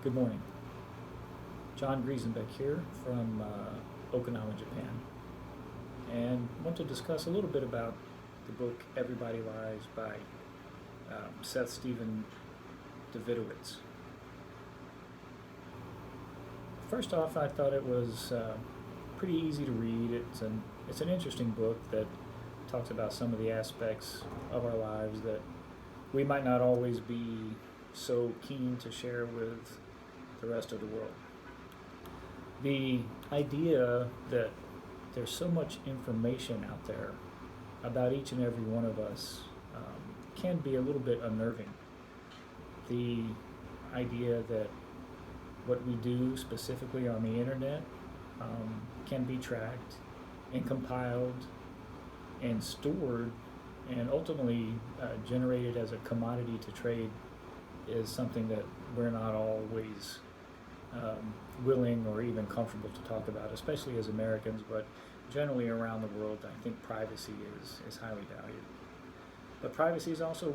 Good morning. John Griesenbeck here from Okinawa, Japan, and want to discuss a little bit about the book Everybody Lies by Seth Steven Davidowitz. First off, I thought it was pretty easy to read. It's an interesting book that talks about some of the aspects of our lives that we might not always be so keen to share with the rest of the world. The idea that there's so much information out there about each and every one of us can be a little bit unnerving. The idea that what we do specifically on the internet can be tracked and compiled and stored and ultimately generated as a commodity to trade is something that we're not always willing or even comfortable to talk about, especially as Americans, but generally around the world. I think privacy is highly valued. But privacy is also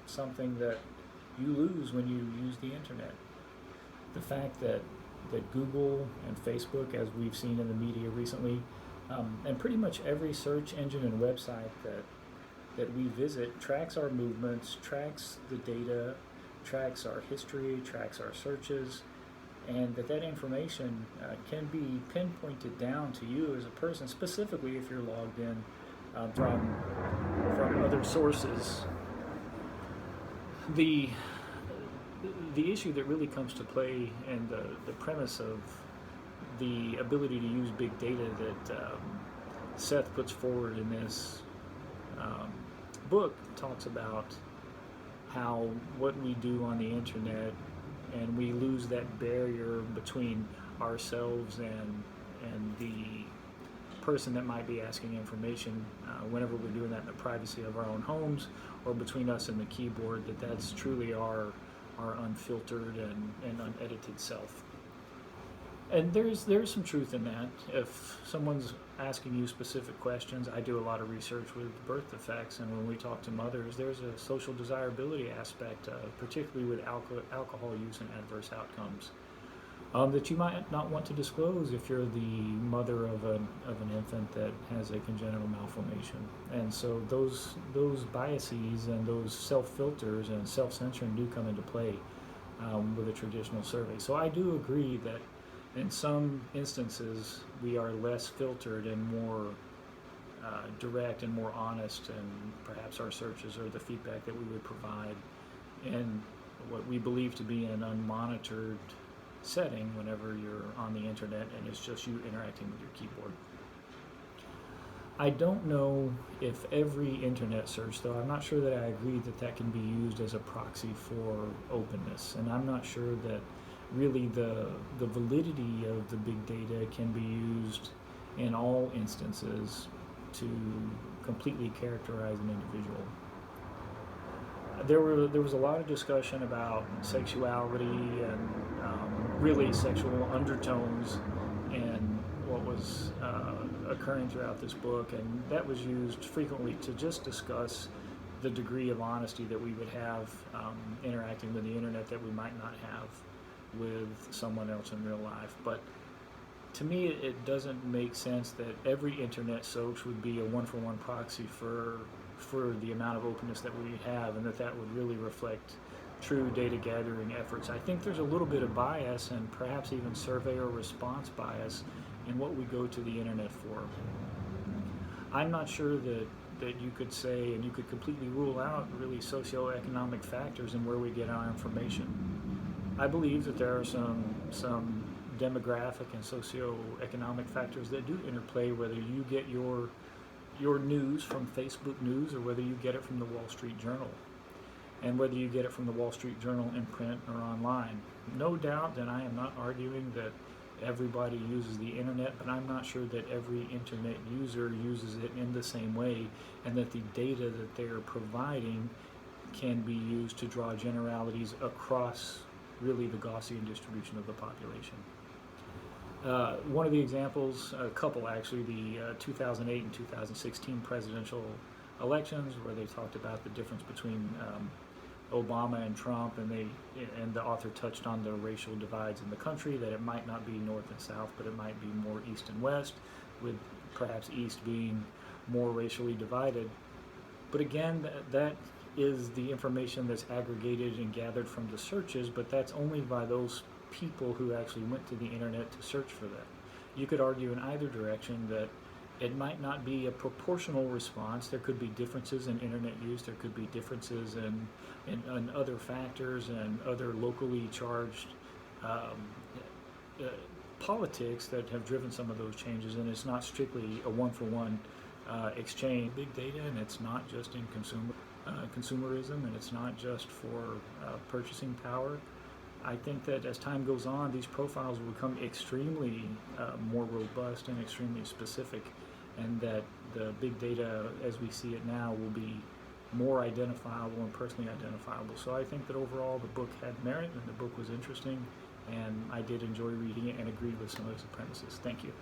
something that you lose when you use the internet. The fact that Google and Facebook, as we've seen in the media recently, and pretty much every search engine and website that we visit tracks our movements, tracks the data, tracks our history, tracks our searches, and that information can be pinpointed down to you as a person, specifically if you're logged in from other sources. The issue that really comes to play, and the premise of the ability to use big data that Seth puts forward in this book, talks about how what we do on the internet, and we lose that barrier between ourselves and the person that might be asking information whenever we're doing that in the privacy of our own homes, or between us and the keyboard, that's truly our unfiltered and unedited self. And there's some truth in that. If someone's asking you specific questions, I do a lot of research with birth defects, and when we talk to mothers, there's a social desirability aspect, particularly with alcohol use and adverse outcomes, that you might not want to disclose if you're the mother of an infant that has a congenital malformation. And so those biases and those self-filters and self-censoring do come into play with a traditional survey. So I do agree that in some instances, we are less filtered and more direct and more honest, and perhaps our searches or the feedback that we would provide in what we believe to be an unmonitored setting whenever you're on the internet and it's just you interacting with your keyboard. I don't know if every internet search, though I'm not sure that I agree that can be used as a proxy for openness, and I'm not sure that really the validity of the big data can be used in all instances to completely characterize an individual. There was a lot of discussion about sexuality and really sexual undertones and what was occurring throughout this book, and that was used frequently to just discuss the degree of honesty that we would have interacting with the internet that we might not have with someone else in real life. But to me, it doesn't make sense that every internet search would be a one-for-one proxy for the amount of openness that we have, and that would really reflect true data gathering efforts. I think there's a little bit of bias, and perhaps even survey or response bias, in what we go to the internet for. I'm not sure that you could say, and you could completely rule out really socioeconomic factors in where we get our information. I believe that there are some demographic and socioeconomic factors that do interplay, whether you get your news from Facebook News or whether you get it from the Wall Street Journal, and whether you get it from the Wall Street Journal in print or online. No doubt that I am not arguing that everybody uses the internet, but I'm not sure that every internet user uses it in the same way, and that the data that they're providing can be used to draw generalities across really the Gaussian distribution of the population. One of the examples, a couple actually, the 2008 and 2016 presidential elections, where they talked about the difference between Obama and Trump, and the author touched on the racial divides in the country, that it might not be north and south, but it might be more east and west, with perhaps east being more racially divided. But again, that is the information that's aggregated and gathered from the searches, but that's only by those people who actually went to the internet to search for that. You could argue in either direction that it might not be a proportional response. There could be differences in internet use. There could be differences in other factors and other locally charged politics that have driven some of those changes. And it's not strictly a one-for-one exchange. Big data, and it's not just in consumerism, and it's not just for purchasing power. I think that as time goes on, these profiles will become extremely more robust and extremely specific, and that the big data as we see it now will be more identifiable and personally identifiable. So I think that overall the book had merit, and the book was interesting, and I did enjoy reading it and agreed with some of its premises. Thank you.